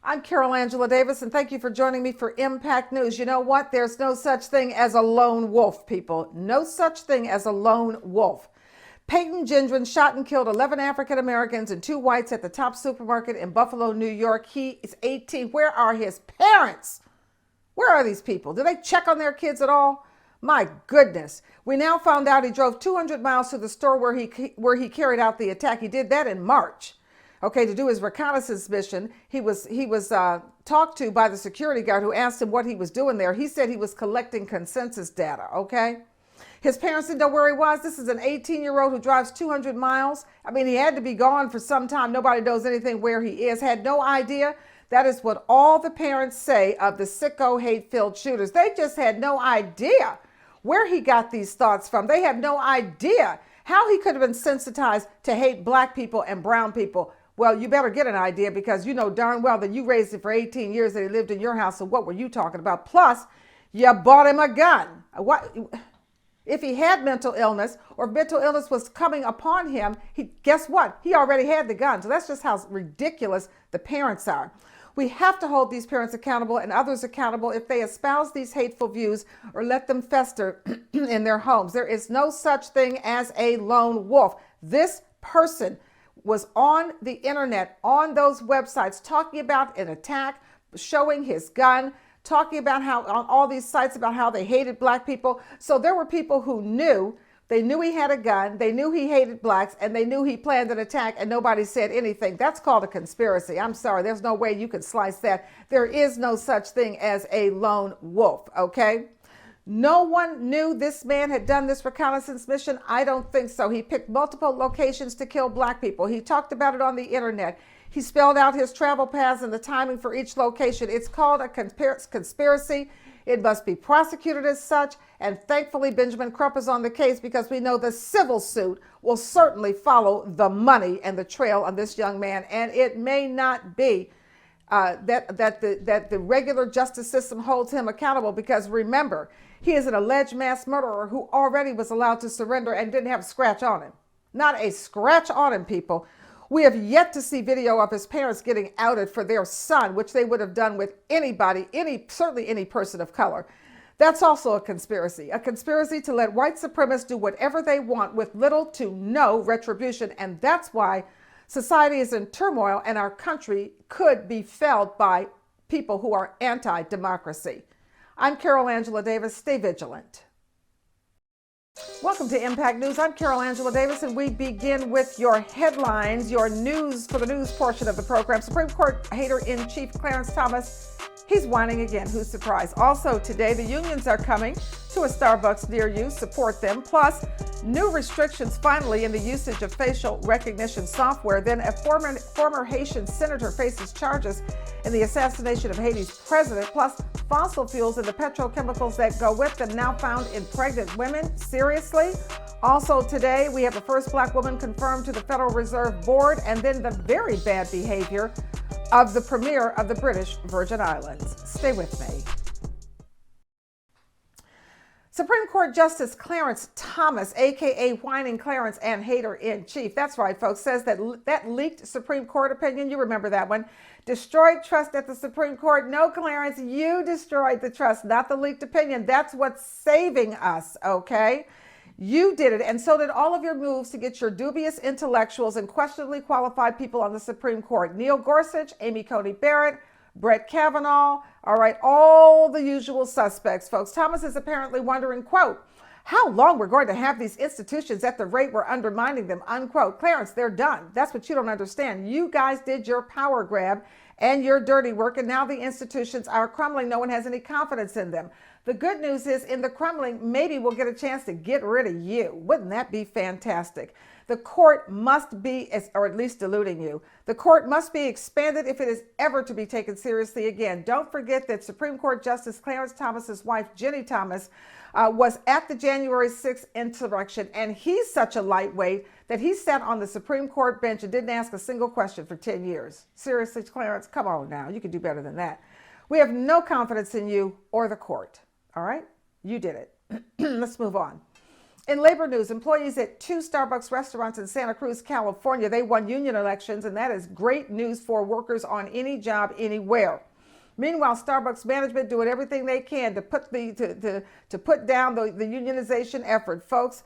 I'm Carol Angela Davis, and thank you for joining me for Impact News. You know what? There's no such thing as a lone wolf, people. No such thing as a lone wolf. Peyton Gendron shot and killed 11 African Americans and 2 whites at the Top supermarket in Buffalo, New York. He is 18. Where are his parents? Where are these people? Do they check on their kids at all? My goodness. We now found out he drove 200 miles to the store where he carried out the attack. He did that in March. Okay, to do his reconnaissance mission. He was talked to by the security guard who asked him what he was doing there. He said he was collecting consensus data, okay? His parents didn't know where he was. This is an 18-year-old who drives 200 miles. I mean, he had to be gone for some time. Nobody knows anything where he is. Had no idea. That is what all the parents say of the sicko, hate-filled shooters. They just had no idea where he got these thoughts from. They have no idea how he could have been sensitized to hate black people and brown people. Well, you better get an idea because you know darn well that you raised him for 18 years and he lived in your house. So what were you talking about? Plus, you bought him a gun. What? If he had mental illness or if mental illness was coming upon him, guess what? He already had the gun. So that's just how ridiculous the parents are. We have to hold these parents accountable and others accountable if they espouse these hateful views or let them fester in their homes. There is no such thing as a lone wolf. This person was on the internet, on those websites, talking about an attack, showing his gun, talking about how on all these sites about how they hated black people. So there were people who knew, they knew he had a gun, they knew he hated blacks, and they knew he planned an attack, and nobody said anything. That's called a conspiracy. I'm sorry, there's no way you can slice that. There is no such thing as a lone wolf, okay? No one knew this man had done this reconnaissance mission. I don't think so. He picked multiple locations to kill black people. He talked about it on the internet. He spelled out his travel paths and the timing for each location. It's called a conspiracy. It must be prosecuted as such. And thankfully, Benjamin Crump is on the case because we know the civil suit will certainly follow the money and the trail on this young man. And it may not be that the regular justice system holds him accountable because remember, he is an alleged mass murderer who already was allowed to surrender and didn't have a scratch on him. Not a scratch on him, people. We have yet to see video of his parents getting outed for their son, which they would have done with anybody, certainly any person of color. That's also a conspiracy to let white supremacists do whatever they want with little to no retribution. And that's why society is in turmoil and our country could be felled by people who are anti-democracy. I'm Carol Angela Davis. Stay vigilant. Welcome to Impact News. I'm Carol Angela Davis, and we begin with your headlines, your news for the news portion of the program. Supreme Court Hater-in-Chief Clarence Thomas, he's whining again. Who's surprised? Also today, the unions are coming to a Starbucks near you. Support them. Plus, new restrictions finally in the usage of facial recognition software. Then a former Haitian senator faces charges in the assassination of Haiti's president. Plus, fossil fuels and the petrochemicals that go with them now found in pregnant women. Seriously? Also today, we have the first black woman confirmed to the Federal Reserve Board, and then the very bad behavior of the premier of the British Virgin Islands. Stay with me. Supreme Court Justice Clarence Thomas, a.k.a. Whining Clarence and Hater-in-Chief, that's right, folks, says that leaked Supreme Court opinion, you remember that one, destroyed trust at the Supreme Court. No, Clarence, you destroyed the trust, not the leaked opinion. That's what's saving us, okay? You did it, and so did all of your moves to get your dubious intellectuals and questionably qualified people on the Supreme Court. Neil Gorsuch, Amy Coney Barrett, Brett Kavanaugh, all right, all the usual suspects, folks. Thomas is apparently wondering, quote, how long we're going to have these institutions at the rate we're undermining them, unquote. Clarence, they're done. That's what you don't understand. You guys did your power grab and your dirty work, and now the institutions are crumbling. No one has any confidence in them. The good news is in the crumbling, maybe we'll get a chance to get rid of you. Wouldn't that be fantastic? The court must be, or at least diluting you. The court must be expanded if it is ever to be taken seriously again. Don't forget that Supreme Court Justice Clarence Thomas's wife, Ginny Thomas, was at the January 6th insurrection, and he's such a lightweight that he sat on the Supreme Court bench and didn't ask a single question for 10 years. Seriously, Clarence, come on now. You can do better than that. We have no confidence in you or the court. All right? You did it. Let's move on. In labor news, employees at 2 Starbucks restaurants in Santa Cruz, California, they won union elections, and that is great news for workers on any job, anywhere. Meanwhile, Starbucks management doing everything they can to put down the unionization effort. Folks,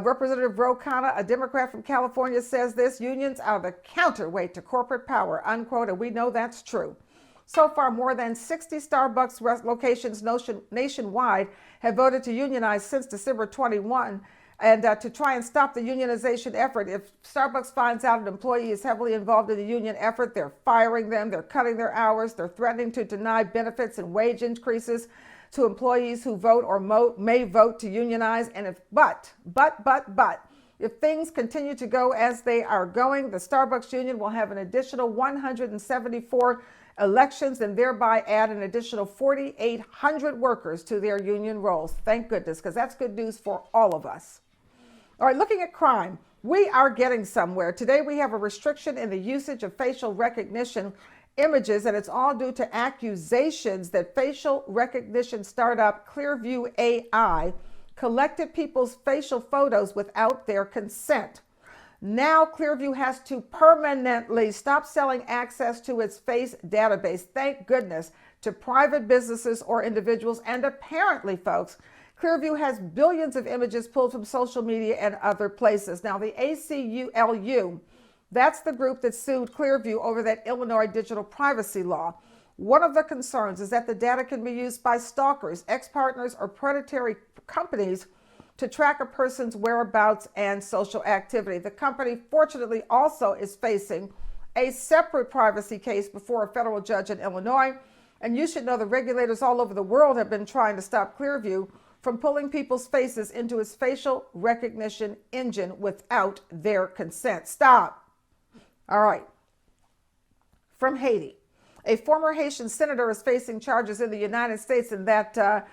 Representative Ro Khanna, a Democrat from California, says this: unions are the counterweight to corporate power, unquote, and we know that's true. So far, more than 60 Starbucks locations nationwide have voted to unionize since December 21, and to try and stop the unionization effort. If Starbucks finds out an employee is heavily involved in the union effort, they're firing them, they're cutting their hours, they're threatening to deny benefits and wage increases to employees who vote or may vote to unionize. And if things continue to go as they are going, the Starbucks union will have an additional 174 elections and thereby add an additional 4,800 workers to their union rolls. Thank goodness, because that's good news for all of us. All right, looking at crime, we are getting somewhere. Today we have a restriction in the usage of facial recognition images, and it's all due to accusations that facial recognition startup Clearview AI collected people's facial photos without their consent. Now Clearview has to permanently stop selling access to its face database, thank goodness, to private businesses or individuals. And apparently, folks, Clearview has billions of images pulled from social media and other places. Now, the ACLU, that's the group that sued Clearview over that Illinois digital privacy law. One of the concerns is that the data can be used by stalkers, ex-partners, or predatory companies to track a person's whereabouts and social activity. The company, fortunately, also is facing a separate privacy case before a federal judge in Illinois. And you should know the regulators all over the world have been trying to stop Clearview from pulling people's faces into its facial recognition engine without their consent. Stop. All right. From Haiti, a former Haitian senator is facing charges in the United States, and that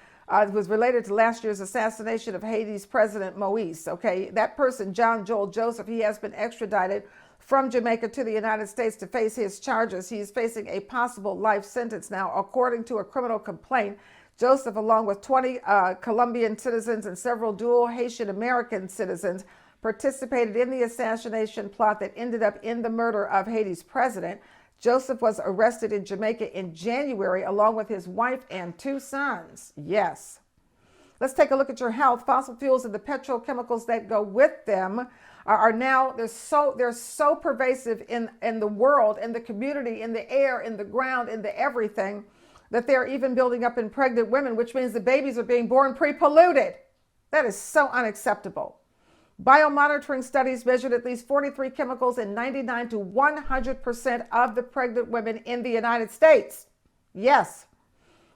was related to last year's assassination of Haiti's President Moise. Okay, that person, John Joel Joseph, he has been extradited from Jamaica to the United States to face his charges. He is facing a possible life sentence now, according to a criminal complaint. Joseph, along with 20 Colombian citizens and several dual Haitian American citizens, participated in the assassination plot that ended up in the murder of Haiti's president. Joseph was arrested in Jamaica in January, along with his wife and 2 sons. Yes. Let's take a look at your health. Fossil fuels and the petrochemicals that go with them are now, they're so pervasive in the world, in the community, in the air, in the ground, in the everything, that they're even building up in pregnant women, which means the babies are being born pre-polluted. That is so unacceptable. Biomonitoring studies measured at least 43 chemicals in 99 to 100% of the pregnant women in the United States. Yes.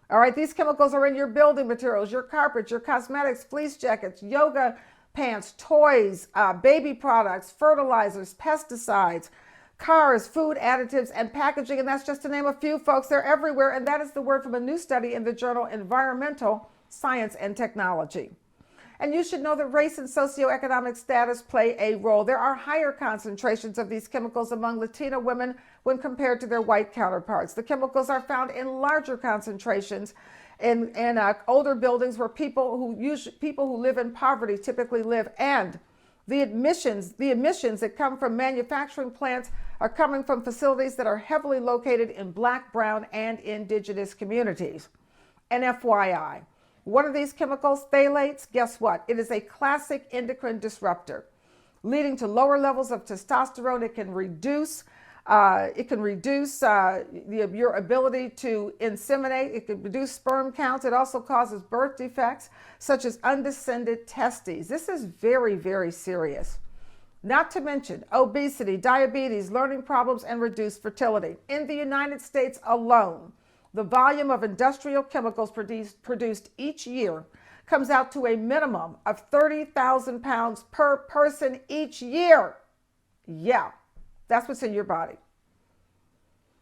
All right, these chemicals are in your building materials, your carpets, your cosmetics, fleece jackets, yoga pants, toys, baby products, fertilizers, pesticides, cars, food additives, and packaging. And that's just to name a few, folks. They're everywhere. And that is the word from a new study in the journal Environmental Science and Technology. And you should know that race and socioeconomic status play a role. There are higher concentrations of these chemicals among Latina women when compared to their white counterparts. The chemicals are found in larger concentrations in older buildings where people who live in poverty typically live. And the emissions that come from manufacturing plants are coming from facilities that are heavily located in Black, brown, and indigenous communities. And FYI, one of these chemicals, phthalates, guess what? It is a classic endocrine disruptor, leading to lower levels of testosterone. It can reduce your ability to inseminate. It can reduce sperm counts. It also causes birth defects, such as undescended testes. This is very, very serious. Not to mention obesity, diabetes, learning problems, and reduced fertility. In the United States alone, the volume of industrial chemicals produced each year comes out to a minimum of 30,000 pounds per person each year. Yeah, that's what's in your body.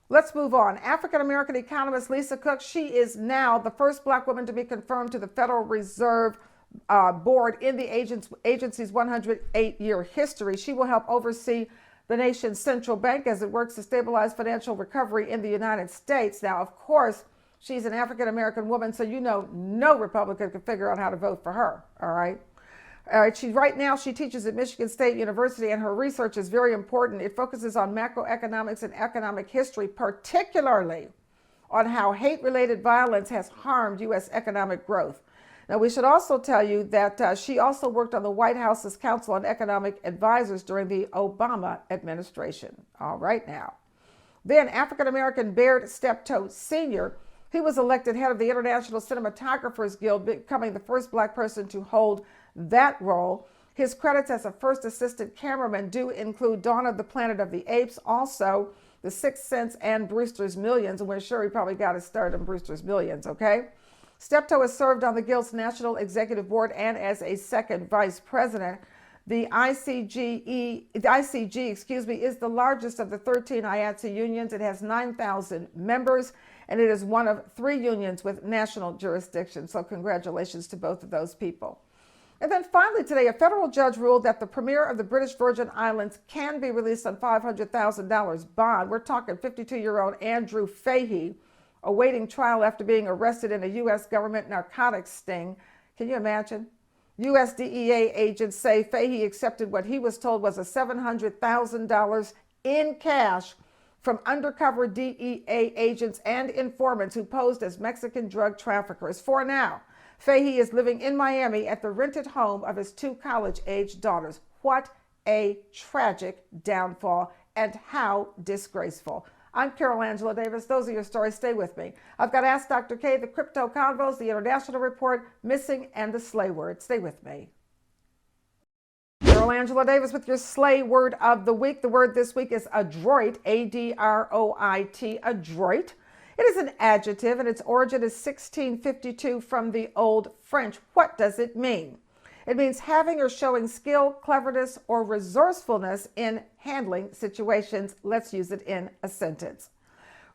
Let's move on. African-American economist Lisa Cook, she is now the first Black woman to be confirmed to the Federal Reserve Board in the agency's 108-year history. She will help oversee the nation's central bank as it works to stabilize financial recovery in the United States. Now, of course, she's an African-American woman, so you know no Republican can figure out how to vote for her, all right? Right now she teaches at Michigan State University, and her research is very important. It focuses on macroeconomics and economic history, particularly on how hate-related violence has harmed U.S. economic growth. Now, we should also tell you that she also worked on the White House's Council on Economic Advisors during the Obama administration. All right now. Then African-American Baird Steptoe Sr., he was elected head of the International Cinematographers Guild, becoming the first black person to hold that role. His credits as a first assistant cameraman do include Dawn of the Planet of the Apes, also The Sixth Sense and Brewster's Millions, and we're sure he probably got his start in Brewster's Millions, okay? Steptoe has served on the Guild's National Executive Board and as a second vice president. The ICG, is the largest of the 13 IATSE unions. It has 9,000 members, and it is one of 3 unions with national jurisdiction. So congratulations to both of those people. And then finally today, a federal judge ruled that the premier of the British Virgin Islands can be released on $500,000 bond. We're talking 52-year-old Andrew Fahey, awaiting trial after being arrested in a U.S. government narcotics sting. Can you imagine? U.S. DEA agents say Fahey accepted what he was told was a $700,000 in cash from undercover DEA agents and informants who posed as Mexican drug traffickers. For now, Fahey is living in Miami at the rented home of his 2 college-age daughters. What a tragic downfall, and how disgraceful. I'm Carol Angela Davis. Those are your stories. Stay with me. I've got Ask Dr. K, the Crypto Convos, the International Report, Missing, and the Slay Word. Stay with me. Carol Angela Davis with your Slay Word of the Week. The word this week is adroit, A-D-R-O-I-T, adroit. It is an adjective, and its origin is 1652 from the Old French. What does it mean? It means having or showing skill, cleverness, or resourcefulness in handling situations. Let's use it in a sentence.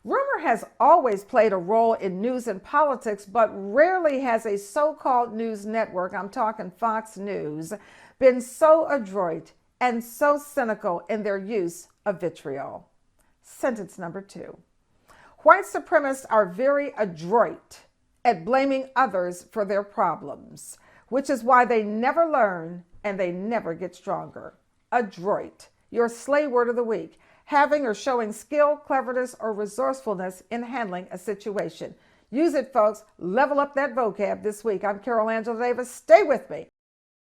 Rumor has always played a role in news and politics, but rarely has a so-called news network, I'm talking Fox News, been so adroit and so cynical in their use of vitriol. Sentence number 2. White supremacists are very adroit at blaming others for their problems, which is why they never learn and they never get stronger. Adroit, your Slay Word of the Week, having or showing skill, cleverness, or resourcefulness in handling a situation. Use it, folks. Level up that vocab this week. I'm Carol Angela Davis. Stay with me.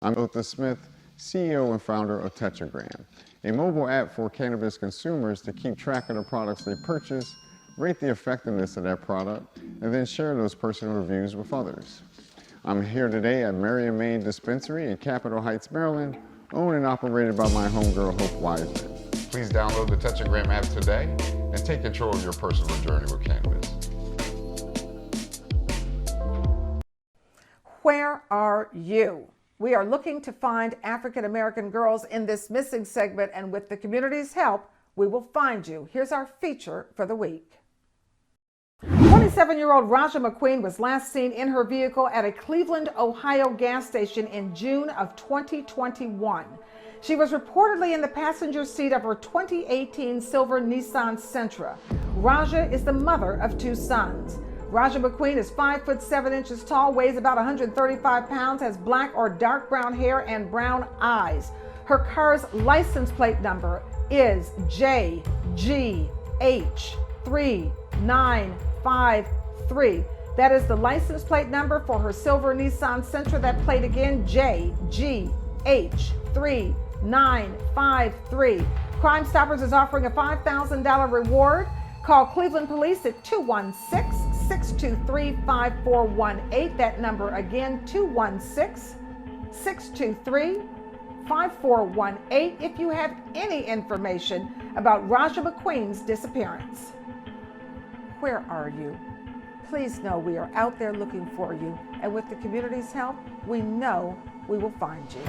I'm Otha Smith, CEO and founder of Tetragram, a mobile app for cannabis consumers to keep track of the products they purchase, rate the effectiveness of that product, and then share those personal reviews with others. I'm here today at Marion Main Dispensary in Capitol Heights, Maryland, owned and operated by my homegirl, Hope Wiseman. Please download the Tetragram app today and take control of your personal journey with cannabis. Where are you? We are looking to find African American girls in this missing segment, and with the community's help, we will find you. Here's our feature for the week. 27-year-old Raja McQueen was last seen in her vehicle at a Cleveland, Ohio gas station in June of 2021. She was reportedly in the passenger seat of her 2018 silver Nissan Sentra. Raja is the mother of 2 sons. Raja McQueen is 5'7" tall, weighs about 135 pounds, has black or dark brown hair and brown eyes. Her car's license plate number is JGH3953. That is the license plate number for her silver Nissan Sentra. That plate again, JGH3953. Crime Stoppers is offering a $5,000 reward. Call Cleveland Police at 216-623-5418. That number again, 216-623-5418, if you have any information about Raja McQueen's disappearance. Where are you? Please know we are out there looking for you, and with the community's help, we know we will find you.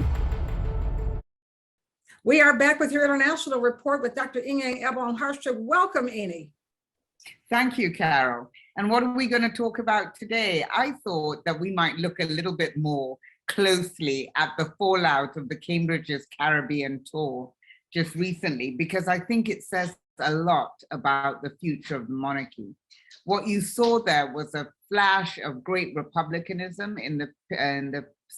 We are back with your International Report with Dr. Inge Ebon-Harstra. Welcome, Eni. Thank you, Carol. And what are we going to talk about today? I thought that we might look a little bit more closely at the fallout of the Cambridge's Caribbean tour just recently, because I think it says a lot about the future of the monarchy. What you saw there was a flash of great republicanism in the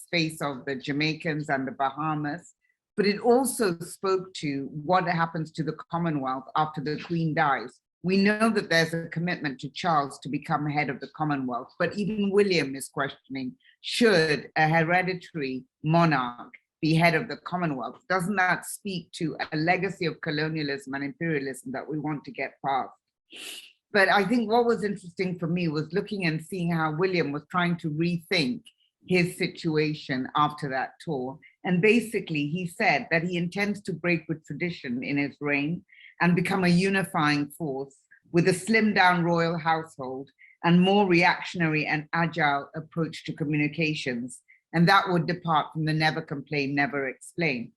space of the Jamaicans and the Bahamas, but it also spoke to what happens to the Commonwealth after the Queen dies. We know that there's a commitment to Charles to become head of the Commonwealth, but even William is questioning, should a hereditary monarch be head of the Commonwealth? Doesn't that speak to a legacy of colonialism and imperialism that we want to get past? But I think what was interesting for me was looking and seeing how William was trying to rethink his situation after that tour. And basically he said that he intends to break with tradition in his reign and become a unifying force with a slimmed down royal household and more reactionary and agile approach to communications. And that would depart from the never complain, never explain.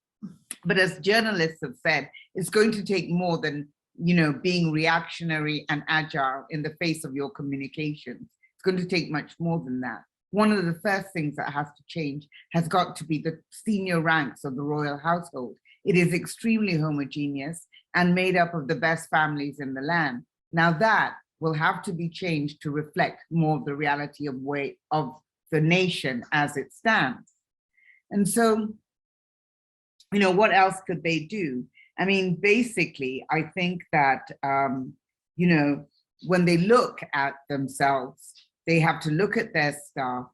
But as journalists have said, it's going to take more than, you know, being reactionary and agile in the face of your communications. It's going to take much more than that. One of the first things that has to change has got to be the senior ranks of the royal household. It is extremely homogeneous and made up of the best families in the land. Now that will have to be changed to reflect more of the reality of the nation as it stands. And so, you know, what else could they do? I mean, basically, I think that, you know, when they look at themselves, they have to look at their staff,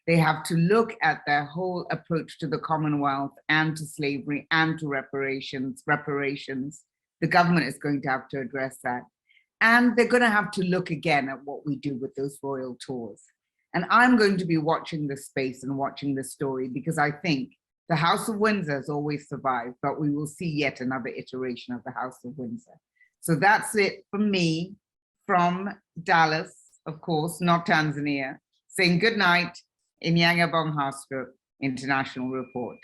they have to look at their whole approach to the Commonwealth and to slavery and to reparations. The government is going to have to address that. And they're going to have to look again at what we do with those royal tours. And I'm going to be watching this space and watching this story, because I think the House of Windsor has always survived, but we will see yet another iteration of the House of Windsor. So that's it from me, from Dallas, of course, not Tanzania, saying good night in Yanga Bonghasco International Report.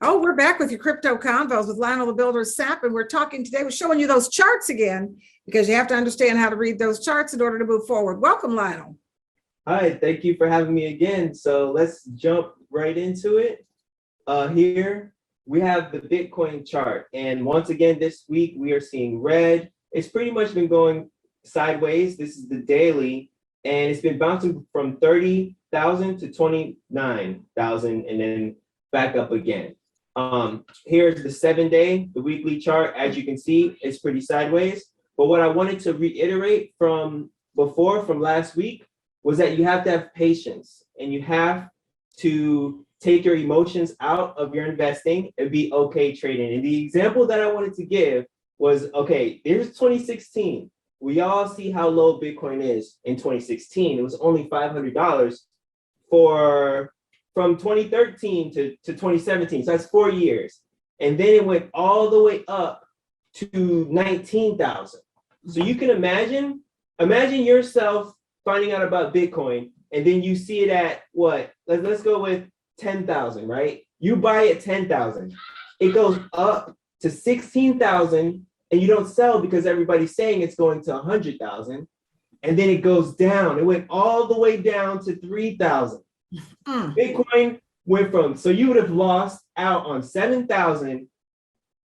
Oh, we're back with your crypto convos with Lionel the Builder Sapp, and we're talking today, we're showing you those charts again, because you have to understand how to read those charts in order to move forward. Welcome, Lionel. Hi, thank you for having me again. So let's jump right into it. Here we have the Bitcoin chart. And once again, this week we are seeing red. It's pretty much been going sideways. This is the daily, and it's been bouncing from 30,000 to 29,000 and then back up again. Here's the 7-day, the weekly chart. As you can see, it's pretty sideways. But what I wanted to reiterate from before, from last week, was that you have to have patience and you have to take your emotions out of your investing and be okay trading. And the example that I wanted to give was, okay, there's 2016. We all see how low Bitcoin is in 2016. It was only $500 from 2013 to 2017. So that's 4 years. And then it went all the way up to 19,000. So you can imagine yourself finding out about Bitcoin, and then you see it at what? Let's go with 10,000, right? You buy it 10,000. It goes up to 16,000, and you don't sell because everybody's saying it's going to 100,000. And then it goes down. It went all the way down to 3,000. Bitcoin went from, so you would have lost out on 7,000,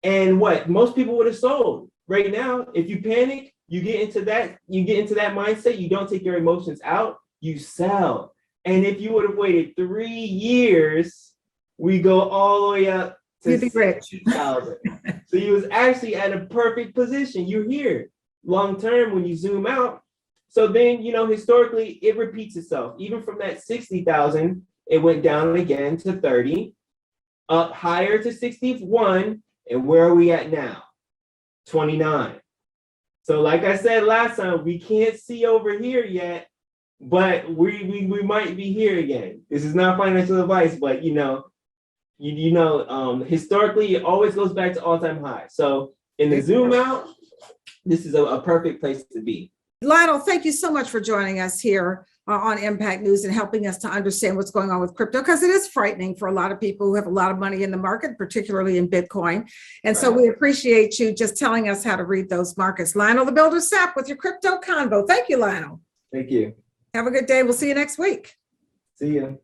and what most people would have sold. Right now, if you panic, you get into that mindset, you don't take your emotions out, you sell. And if you would have waited 3 years, we go all the way up to 60,000. So you was actually at a perfect position. You're here long term when you zoom out. So then, you know, historically, it repeats itself. Even from that 60,000, it went down again to 30, up higher to 61. And where are we at now? 29. So like I said last time, we can't see over here yet, but we might be here again. This is not financial advice, but historically, it always goes back to all-time high. So in the zoom out, this is a perfect place to be. Lionel, thank you so much for joining us here on Impact News and helping us to understand what's going on with crypto, because it is frightening for a lot of people who have a lot of money in the market, particularly in Bitcoin. And so we appreciate you just telling us how to read those markets. Lionel the Builder Sapp with your crypto convo. Thank you, Lionel. Thank you. Have a good day. We'll see you next week. See you.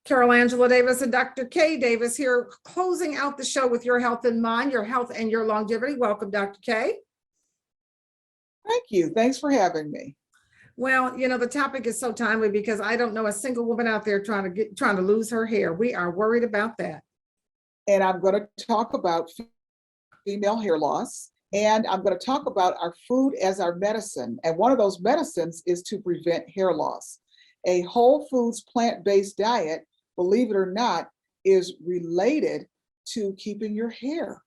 Carol Angela Davis and Dr. Kay Davis here, closing out the show with your health in mind, your health and your longevity. Welcome, Dr. Kay. Thank you. Thanks for having me. Well, the topic is so timely because I don't know a single woman out there trying to lose her hair. We are worried about that. And I'm going to talk about female hair loss. And I'm going to talk about our food as our medicine. And one of those medicines is to prevent hair loss. A whole foods plant-based diet, believe it or not, is related to keeping your hair.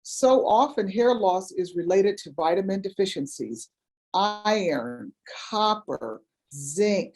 So often hair loss is related to vitamin deficiencies, iron, copper, zinc.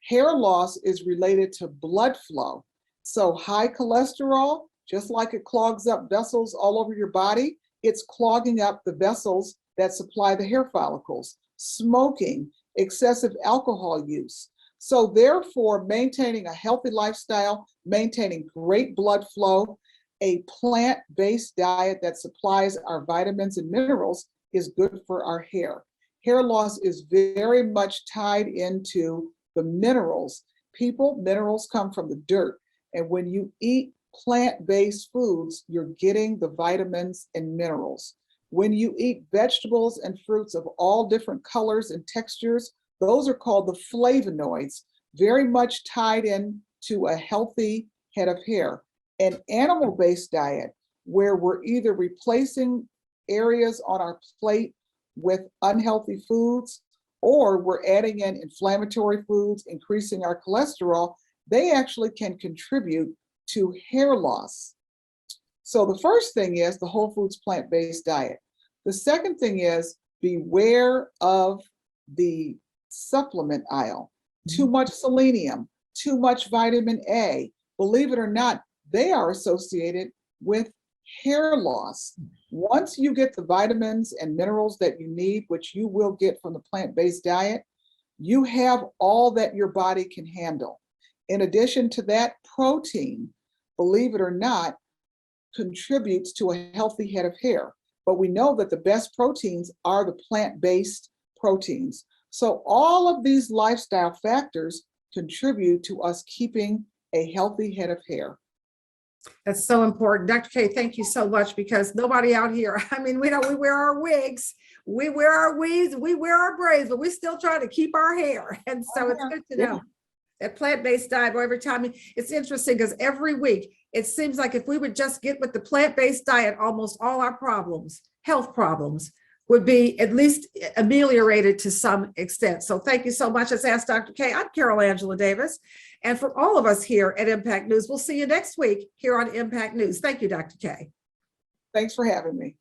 Hair loss is related to blood flow. So high cholesterol, just like it clogs up vessels all over your body, it's clogging up the vessels that supply the hair follicles. Smoking, excessive alcohol use. So therefore, maintaining a healthy lifestyle, maintaining great blood flow, a plant-based diet that supplies our vitamins and minerals is good for our hair. Hair loss is very much tied into the minerals. Minerals come from the dirt. And when you eat plant-based foods, you're getting the vitamins and minerals. When you eat vegetables and fruits of all different colors and textures, those are called the flavonoids, very much tied in to a healthy head of hair. An animal-based diet where we're either replacing areas on our plate with unhealthy foods, or we're adding in inflammatory foods, increasing our cholesterol, they actually can contribute to hair loss. So the first thing is the whole foods plant-based diet. The second thing is beware of the supplement aisle. Too much selenium, too much vitamin A. Believe it or not, they are associated with hair loss. Once you get the vitamins and minerals that you need, which you will get from the plant-based diet, you have all that your body can handle. In addition to that, protein, believe it or not, contributes to a healthy head of hair. But we know that the best proteins are the plant-based proteins. So all of these lifestyle factors contribute to us keeping a healthy head of hair. That's so important. Dr. K, thank you so much, because nobody out here, we know we wear our wigs, we wear our weaves, we wear our braids, but we still try to keep our hair. And so it's good to know that plant-based diet, or every time, it's interesting because every week, it seems like if we would just get with the plant-based diet, almost all our problems, health problems, would be at least ameliorated to some extent. So thank you so much. Let's ask Dr. K. I'm Carol Angela Davis. And for all of us here at Impact News, we'll see you next week here on Impact News. Thank you, Dr. K. Thanks for having me.